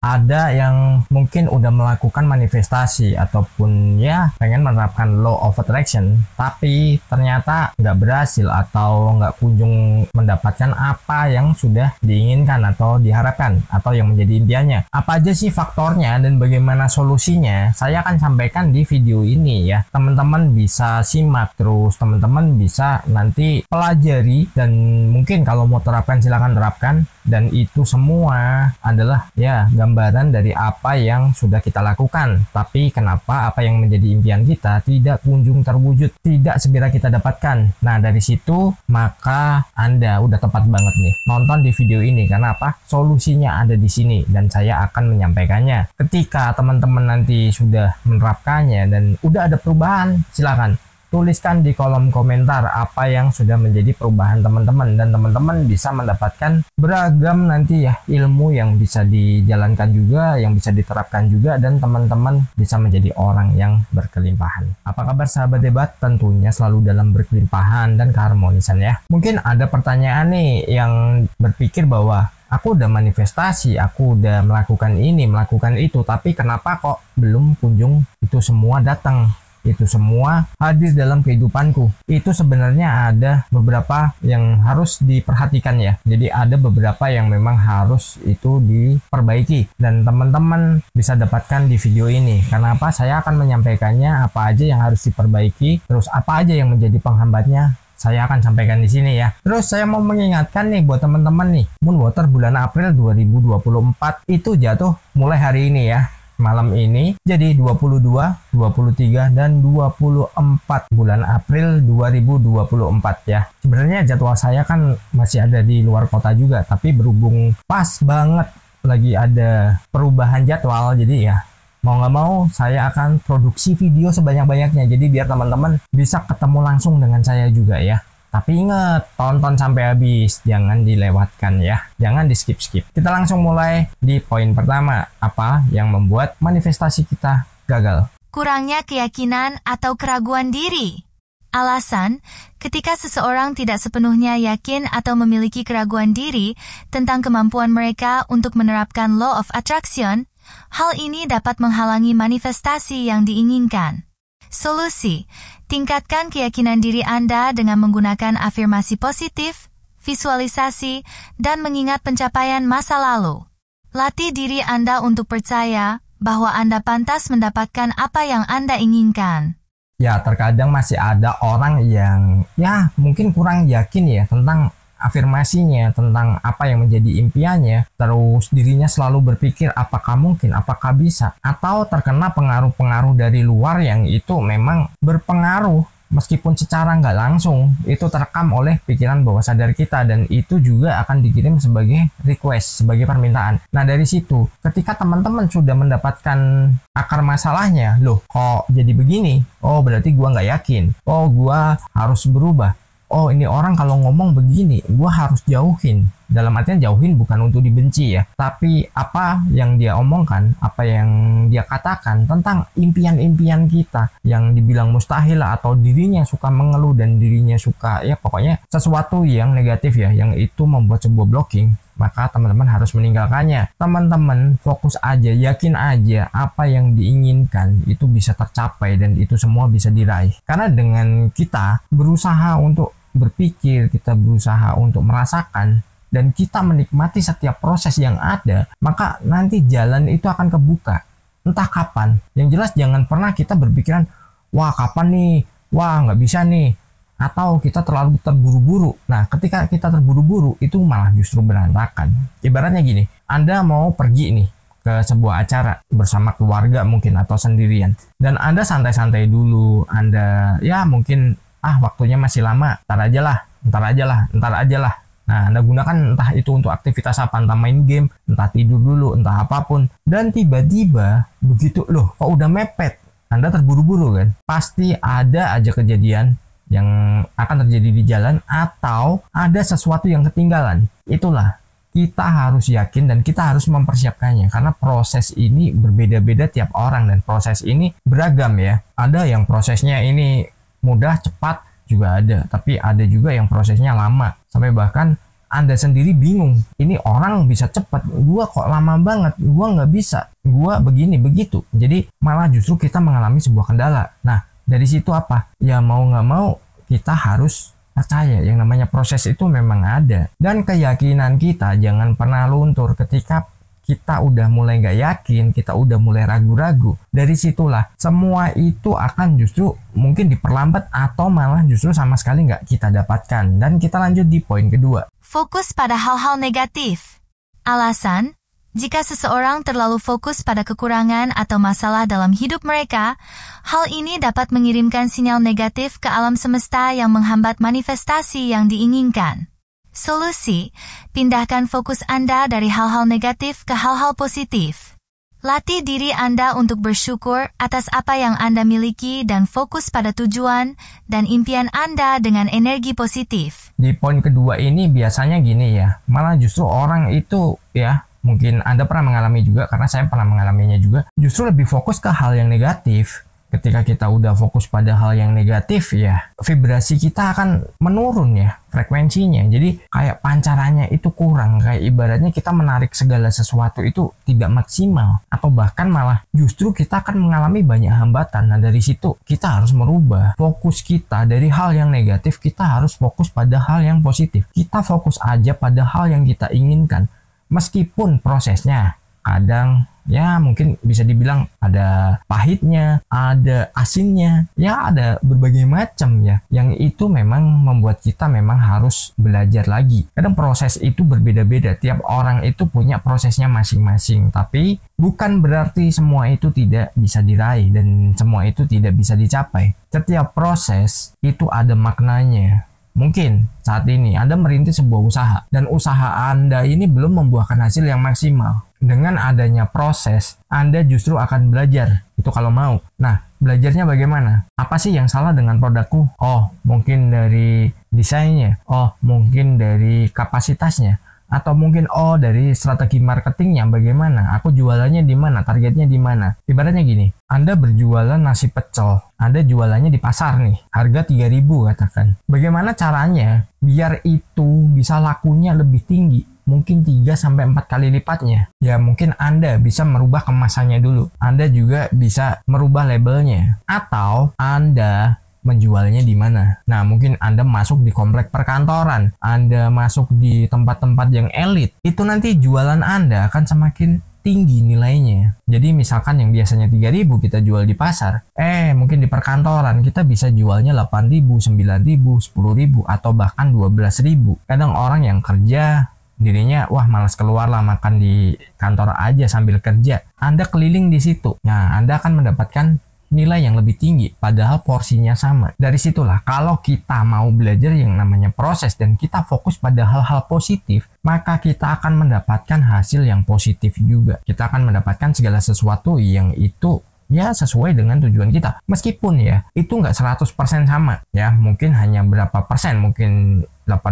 Ada yang mungkin udah melakukan manifestasi ataupun ya pengen menerapkan law of attraction, tapi ternyata nggak berhasil atau nggak kunjung mendapatkan apa yang sudah diinginkan atau diharapkan atau yang menjadi impiannya. Apa aja sih faktornya dan bagaimana solusinya? Saya akan sampaikan di video ini ya. Teman-teman bisa simak, terus teman-teman bisa nanti pelajari, dan mungkin kalau mau terapkan silahkan terapkan. Dan itu semua adalah ya gambaran dari apa yang sudah kita lakukan. Tapi kenapa apa yang menjadi impian kita tidak kunjung terwujud, tidak segera kita dapatkan. Nah dari situ maka Anda udah tepat banget nih nonton di video ini, karena apa? Solusinya ada di sini dan saya akan menyampaikannya. Ketika teman-teman nanti sudah menerapkannya dan udah ada perubahan, silakan tuliskan di kolom komentar apa yang sudah menjadi perubahan teman-teman, dan teman-teman bisa mendapatkan beragam nanti ya ilmu yang bisa dijalankan juga, yang bisa diterapkan juga, dan teman-teman bisa menjadi orang yang berkelimpahan. Apa kabar sahabat debat? Tentunya selalu dalam berkelimpahan dan keharmonisan ya. Mungkin ada pertanyaan nih yang berpikir bahwa aku udah manifestasi, aku udah melakukan ini, melakukan itu, tapi kenapa kok belum kunjung itu semua datang? Itu semua hadir dalam kehidupanku. Itu sebenarnya ada beberapa yang harus diperhatikan ya. Jadi ada beberapa yang memang harus itu diperbaiki, dan teman-teman bisa dapatkan di video ini. Karena apa? Saya akan menyampaikannya apa aja yang harus diperbaiki, terus apa aja yang menjadi penghambatnya. Saya akan sampaikan di sini ya. Terus saya mau mengingatkan nih buat teman-teman nih, Moonwater bulan April 2024 itu jatuh mulai hari ini ya. Malam ini jadi 22, 23 dan 24 bulan April 2024 ya. Sebenarnya jadwal saya kan masih ada di luar kota juga, tapi berhubung pas banget lagi ada perubahan jadwal, jadi ya mau nggak mau saya akan produksi video sebanyak-banyaknya, jadi biar teman-teman bisa ketemu langsung dengan saya juga ya. Tapi ingat, tonton sampai habis, jangan dilewatkan ya, jangan di skip-skip. Kita langsung mulai di poin pertama, apa yang membuat manifestasi kita gagal? Kurangnya keyakinan atau keraguan diri. Alasan, ketika seseorang tidak sepenuhnya yakin atau memiliki keraguan diri tentang kemampuan mereka untuk menerapkan law of attraction, hal ini dapat menghalangi manifestasi yang diinginkan. Solusi, tingkatkan keyakinan diri Anda dengan menggunakan afirmasi positif, visualisasi, dan mengingat pencapaian masa lalu. Latih diri Anda untuk percaya bahwa Anda pantas mendapatkan apa yang Anda inginkan. Ya, terkadang masih ada orang yang ya mungkin kurang yakin ya tentang afirmasinya, tentang apa yang menjadi impiannya, terus dirinya selalu berpikir apakah mungkin, apakah bisa, atau terkena pengaruh-pengaruh dari luar yang itu memang berpengaruh meskipun secara nggak langsung itu terekam oleh pikiran bawah sadar kita, dan itu juga akan dikirim sebagai request, sebagai permintaan. Nah dari situ ketika teman-teman sudah mendapatkan akar masalahnya, loh kok jadi begini, oh berarti gua nggak yakin, oh gua harus berubah, oh ini orang kalau ngomong begini, gue harus jauhin. Dalam artian jauhin bukan untuk dibenci ya, tapi apa yang dia omongkan, apa yang dia katakan tentang impian-impian kita yang dibilang mustahil atau dirinya suka mengeluh dan dirinya suka ya pokoknya sesuatu yang negatif ya, yang itu membuat sebuah blocking, maka teman-teman harus meninggalkannya. Teman-teman fokus aja, yakin aja apa yang diinginkan itu bisa tercapai dan itu semua bisa diraih. Karena dengan kita berusaha untuk berpikir, kita berusaha untuk merasakan, dan kita menikmati setiap proses yang ada, maka nanti jalan itu akan kebuka. Entah kapan. Yang jelas jangan pernah kita berpikiran, wah kapan nih, wah nggak bisa nih, atau kita terlalu terburu-buru. Nah ketika kita terburu-buru itu malah justru berantakan. Ibaratnya gini, Anda mau pergi nih ke sebuah acara bersama keluarga mungkin atau sendirian, dan Anda santai-santai dulu, Anda ya mungkin waktunya masih lama, ntar aja lah. Nah, Anda gunakan entah itu untuk aktivitas apa, entah main game, entah tidur dulu, entah apapun. Dan tiba-tiba begitu, loh kok udah mepet, Anda terburu-buru kan? Pasti ada aja kejadian yang akan terjadi di jalan, atau ada sesuatu yang ketinggalan. Itulah, kita harus yakin dan kita harus mempersiapkannya, karena proses ini berbeda-beda tiap orang dan proses ini beragam ya. Ada yang prosesnya ini mudah, cepat juga ada, tapi ada juga yang prosesnya lama, sampai bahkan Anda sendiri bingung. Ini orang bisa cepat, gua kok lama banget, gua nggak bisa, gua begini begitu. Jadi malah justru kita mengalami sebuah kendala. Nah, dari situ apa? Ya mau nggak mau kita harus percaya yang namanya proses itu memang ada. Dan keyakinan kita jangan pernah luntur ketika kita udah mulai nggak yakin, kita udah mulai ragu-ragu. Dari situlah semua itu akan justru mungkin diperlambat atau malah justru sama sekali nggak kita dapatkan. Dan kita lanjut di poin kedua. Fokus pada hal-hal negatif. Alasan, jika seseorang terlalu fokus pada kekurangan atau masalah dalam hidup mereka, hal ini dapat mengirimkan sinyal negatif ke alam semesta yang menghambat manifestasi yang diinginkan. Solusi, pindahkan fokus Anda dari hal-hal negatif ke hal-hal positif. Latih diri Anda untuk bersyukur atas apa yang Anda miliki dan fokus pada tujuan dan impian Anda dengan energi positif. Di poin kedua ini biasanya gini ya, malah justru orang itu ya, mungkin Anda pernah mengalami juga, karena saya pernah mengalaminya juga, justru lebih fokus ke hal yang negatif. Ketika kita udah fokus pada hal yang negatif ya, vibrasi kita akan menurun ya, frekuensinya. Jadi kayak pancarannya itu kurang, kayak ibaratnya kita menarik segala sesuatu itu tidak maksimal. Atau bahkan malah justru kita akan mengalami banyak hambatan. Nah dari situ kita harus merubah fokus kita dari hal yang negatif, kita harus fokus pada hal yang positif. Kita fokus aja pada hal yang kita inginkan. Meskipun prosesnya kadang ya mungkin bisa dibilang ada pahitnya, ada asinnya, ya ada berbagai macam ya. Yang itu memang membuat kita memang harus belajar lagi. Kadang proses itu berbeda-beda, tiap orang itu punya prosesnya masing-masing. Tapi bukan berarti semua itu tidak bisa diraih dan semua itu tidak bisa dicapai. Setiap proses itu ada maknanya. Mungkin saat ini Anda merintis sebuah usaha dan usaha Anda ini belum membuahkan hasil yang maksimal. Dengan adanya proses, Anda justru akan belajar. Itu kalau mau. Nah, belajarnya bagaimana? Apa sih yang salah dengan produkku? Oh, mungkin dari desainnya. Oh, mungkin dari kapasitasnya. Atau mungkin dari strategi marketingnya bagaimana? Aku jualannya di mana? Targetnya di mana? Ibaratnya gini, Anda berjualan nasi pecel. Anda jualannya di pasar nih, harga 3.000 katakan. Bagaimana caranya biar itu bisa lakunya lebih tinggi? Mungkin 3-4 kali lipatnya. Ya mungkin Anda bisa merubah kemasannya dulu. Anda juga bisa merubah labelnya. Atau Anda menjualnya di mana. Nah, mungkin Anda masuk di komplek perkantoran. Anda masuk di tempat-tempat yang elit. Itu nanti jualan Anda akan semakin tinggi nilainya. Jadi misalkan yang biasanya 3.000 kita jual di pasar. Mungkin di perkantoran kita bisa jualnya 8.000, 9.000, 10.000 atau bahkan 12.000. Kadang orang yang kerja dirinya malas keluar lah, makan di kantor aja sambil kerja. Anda keliling di situ. Nah, Anda akan mendapatkan nilai yang lebih tinggi padahal porsinya sama. Dari situlah kalau kita mau belajar yang namanya proses dan kita fokus pada hal-hal positif, maka kita akan mendapatkan hasil yang positif juga. Kita akan mendapatkan segala sesuatu yang itu ya sesuai dengan tujuan kita. Meskipun ya itu nggak 100% sama ya, mungkin hanya berapa persen, mungkin 80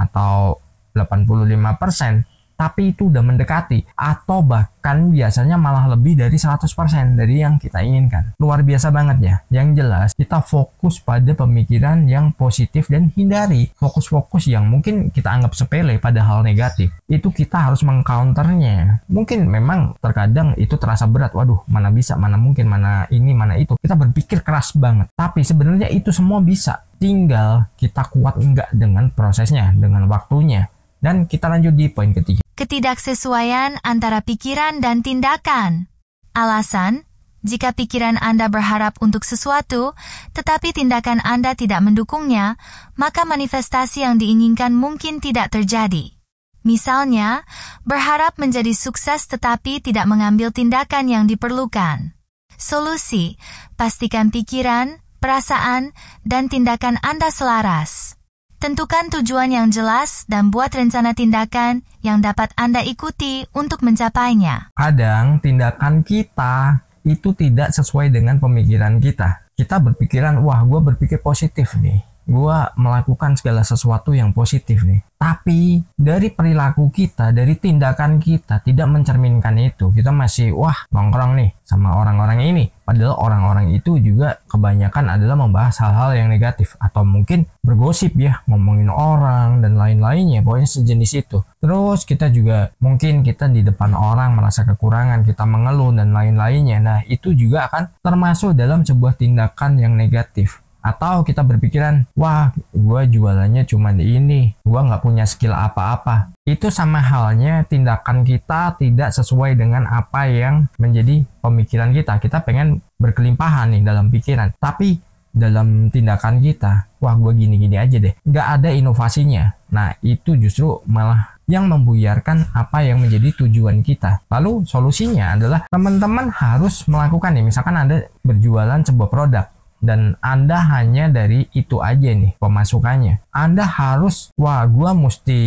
atau 85%, tapi itu udah mendekati atau bahkan biasanya malah lebih dari 100% dari yang kita inginkan. Luar biasa banget ya. Yang jelas kita fokus pada pemikiran yang positif dan hindari fokus-fokus yang mungkin kita anggap sepele pada hal negatif. Itu kita harus mengcounternya. Mungkin memang terkadang itu terasa berat. Waduh, mana bisa, mana mungkin, mana ini, mana itu. Kita berpikir keras banget. Tapi sebenarnya itu semua bisa. Tinggal kita kuat enggak dengan prosesnya, dengan waktunya. Dan kita lanjut di poin ketiga. Ketidaksesuaian antara pikiran dan tindakan. Alasan, jika pikiran Anda berharap untuk sesuatu, tetapi tindakan Anda tidak mendukungnya, maka manifestasi yang diinginkan mungkin tidak terjadi. Misalnya, berharap menjadi sukses tetapi tidak mengambil tindakan yang diperlukan. Solusi, pastikan pikiran, perasaan, dan tindakan Anda selaras. Tentukan tujuan yang jelas dan buat rencana tindakan yang dapat Anda ikuti untuk mencapainya. Kadang tindakan kita itu tidak sesuai dengan pemikiran kita. Kita berpikiran, gue berpikir positif nih. gue melakukan segala sesuatu yang positif nih. Tapi dari perilaku kita, dari tindakan kita tidak mencerminkan itu. Kita masih nongkrong nih sama orang-orang ini. Padahal orang-orang itu juga kebanyakan adalah membahas hal-hal yang negatif. Atau mungkin bergosip ya, ngomongin orang dan lain-lainnya. Pokoknya sejenis itu. Terus kita juga mungkin kita di depan orang merasa kekurangan, kita mengeluh dan lain-lainnya. Nah itu juga akan termasuk dalam sebuah tindakan yang negatif. Atau kita berpikiran, gue jualannya cuma ini, gue nggak punya skill apa-apa. Itu sama halnya tindakan kita tidak sesuai dengan apa yang menjadi pemikiran kita. Kita pengen berkelimpahan nih dalam pikiran. Tapi dalam tindakan kita, gue gini-gini aja deh. Nggak ada inovasinya. Nah itu justru malah yang membuyarkan apa yang menjadi tujuan kita. Lalu solusinya adalah teman-teman harus melakukan nih. Misalkan Anda berjualan sebuah produk. Dan Anda hanya dari itu aja nih pemasukannya. Anda harus, gue mesti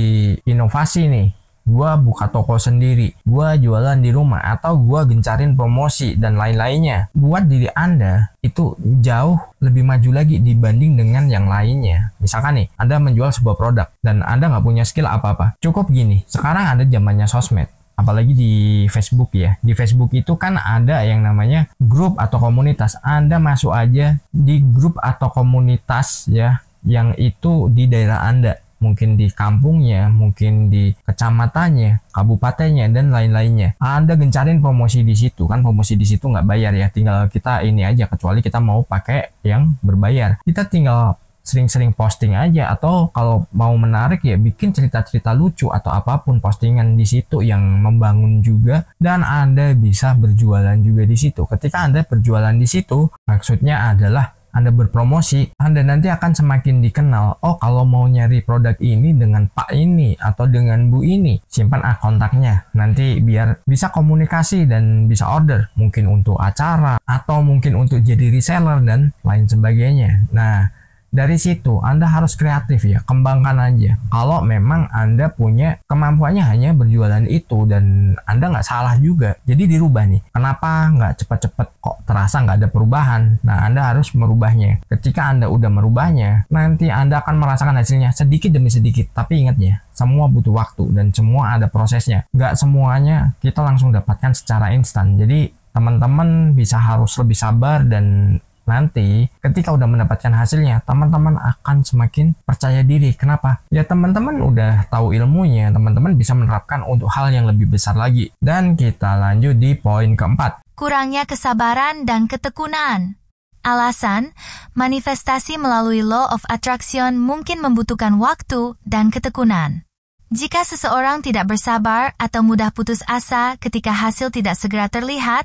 inovasi nih. Gue buka toko sendiri. Gue jualan di rumah. Atau gue gencarin promosi dan lain-lainnya. Buat diri Anda itu jauh lebih maju lagi dibanding dengan yang lainnya. Misalkan nih, Anda menjual sebuah produk. Dan Anda nggak punya skill apa-apa. Cukup gini, sekarang ada zamannya sosmed. Apalagi di Facebook ya. Di Facebook itu kan ada yang namanya grup atau komunitas. Anda masuk aja di grup atau komunitas ya, yang itu di daerah Anda. Mungkin di kampungnya, mungkin di kecamatannya, kabupatennya, dan lain-lainnya. Anda gencarin promosi di situ. Kan promosi di situ nggak bayar ya. Tinggal kita ini aja, kecuali kita mau pakai yang berbayar. Kita tinggal sering-sering posting aja, atau kalau mau menarik ya bikin cerita-cerita lucu atau apapun postingan di situ yang membangun juga, dan Anda bisa berjualan juga di situ. Ketika Anda berjualan di situ, maksudnya adalah Anda berpromosi, Anda nanti akan semakin dikenal. Kalau mau nyari produk ini dengan Pak ini atau dengan Bu ini, simpan kontaknya. Nanti biar bisa komunikasi dan bisa order. Mungkin untuk acara atau mungkin untuk jadi reseller dan lain sebagainya. Nah, dari situ Anda harus kreatif ya, kembangkan aja. Kalau memang Anda punya kemampuannya hanya berjualan itu dan Anda nggak salah juga, jadi dirubah nih. Kenapa nggak cepat-cepat kok terasa nggak ada perubahan? Nah Anda harus merubahnya. Ketika Anda udah merubahnya, nanti Anda akan merasakan hasilnya sedikit demi sedikit. Tapi ingat ya, semua butuh waktu dan semua ada prosesnya. Nggak semuanya kita langsung dapatkan secara instan. Jadi teman-teman bisa harus lebih sabar, dan nanti ketika udah mendapatkan hasilnya, teman-teman akan semakin percaya diri. Kenapa? Ya teman-teman udah tahu ilmunya, teman-teman bisa menerapkan untuk hal yang lebih besar lagi. Dan kita lanjut di poin keempat. Kurangnya kesabaran dan ketekunan. Alasan, manifestasi melalui Law of Attraction mungkin membutuhkan waktu dan ketekunan. Jika seseorang tidak bersabar atau mudah putus asa ketika hasil tidak segera terlihat,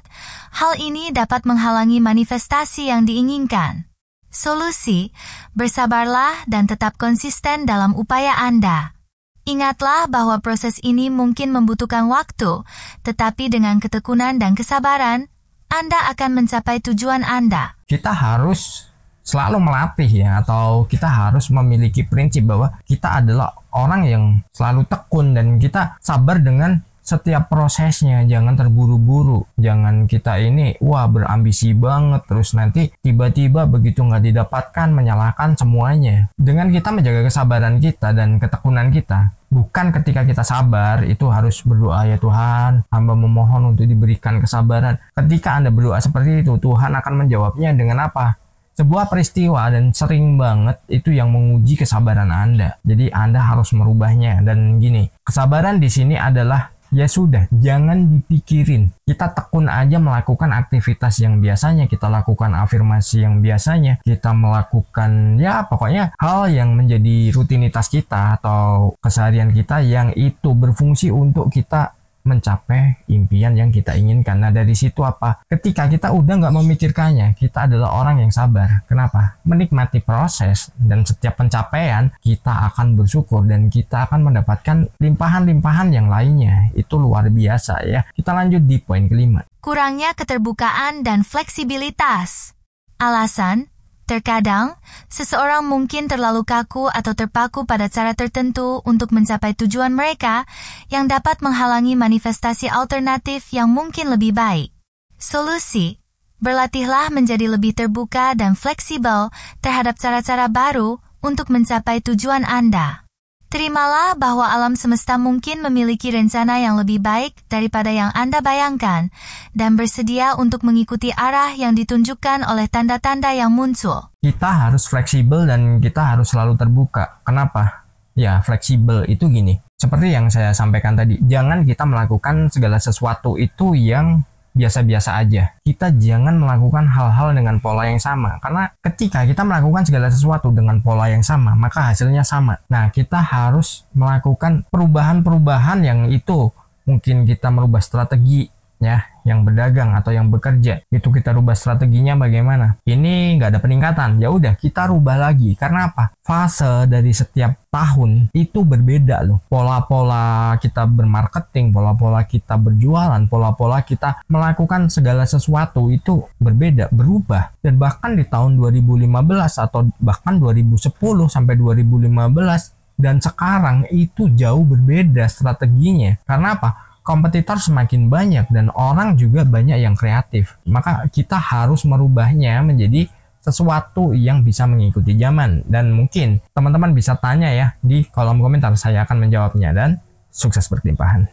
hal ini dapat menghalangi manifestasi yang diinginkan. Solusi, bersabarlah dan tetap konsisten dalam upaya Anda. Ingatlah bahwa proses ini mungkin membutuhkan waktu, tetapi dengan ketekunan dan kesabaran, Anda akan mencapai tujuan Anda. Kita harus selalu melatih ya, atau kita harus memiliki prinsip bahwa kita adalah orang yang selalu tekun dan kita sabar dengan setiap prosesnya. Jangan terburu-buru, jangan kita ini berambisi banget terus nanti tiba-tiba begitu nggak didapatkan menyalahkan semuanya. Dengan kita menjaga kesabaran kita dan ketekunan kita, bukan ketika kita sabar itu harus berdoa, ya Tuhan, hamba memohon untuk diberikan kesabaran. Ketika Anda berdoa seperti itu, Tuhan akan menjawabnya dengan apa? Sebuah peristiwa, dan sering banget itu yang menguji kesabaran Anda. Jadi Anda harus merubahnya. Dan gini, kesabaran di sini adalah ya sudah, jangan dipikirin. Kita tekun aja melakukan aktivitas yang biasanya kita lakukan, afirmasi yang biasanya kita melakukan, ya pokoknya hal yang menjadi rutinitas kita atau keseharian kita yang itu berfungsi untuk kita mencapai impian yang kita inginkan. Nah dari situ apa? Ketika kita udah nggak memikirkannya, kita adalah orang yang sabar. Kenapa? Menikmati proses, dan setiap pencapaian kita akan bersyukur dan kita akan mendapatkan limpahan-limpahan yang lainnya. Itu luar biasa ya. Kita lanjut di poin kelima. Kurangnya keterbukaan dan fleksibilitas. Alasan, terkadang, seseorang mungkin terlalu kaku atau terpaku pada cara tertentu untuk mencapai tujuan mereka yang dapat menghalangi manifestasi alternatif yang mungkin lebih baik. Solusi, berlatihlah menjadi lebih terbuka dan fleksibel terhadap cara-cara baru untuk mencapai tujuan Anda. Terimalah bahwa alam semesta mungkin memiliki rencana yang lebih baik daripada yang Anda bayangkan, dan bersedia untuk mengikuti arah yang ditunjukkan oleh tanda-tanda yang muncul. Kita harus fleksibel dan kita harus selalu terbuka. Kenapa? Ya, fleksibel itu gini. Seperti yang saya sampaikan tadi, jangan kita melakukan segala sesuatu itu yang biasa-biasa aja. Kita jangan melakukan hal-hal dengan pola yang sama. Karena ketika kita melakukan segala sesuatu dengan pola yang sama, maka hasilnya sama. Nah, kita harus melakukan perubahan-perubahan yang itu mungkin kita merubah strategi, ya, yang berdagang atau yang bekerja. Itu kita rubah strateginya bagaimana. Ini nggak ada peningkatan. Ya udah, kita rubah lagi. Karena apa? Fase dari setiap tahun itu berbeda loh. Pola-pola kita bermarketing, pola-pola kita berjualan, pola-pola kita melakukan segala sesuatu itu berbeda, berubah. Dan bahkan di tahun 2015 atau bahkan 2010 sampai 2015 dan sekarang itu jauh berbeda strateginya. Karena apa? Kompetitor semakin banyak dan orang juga banyak yang kreatif. Maka kita harus merubahnya menjadi sesuatu yang bisa mengikuti zaman. Dan mungkin teman-teman bisa tanya ya di kolom komentar, saya akan menjawabnya. Dan sukses berlimpahan.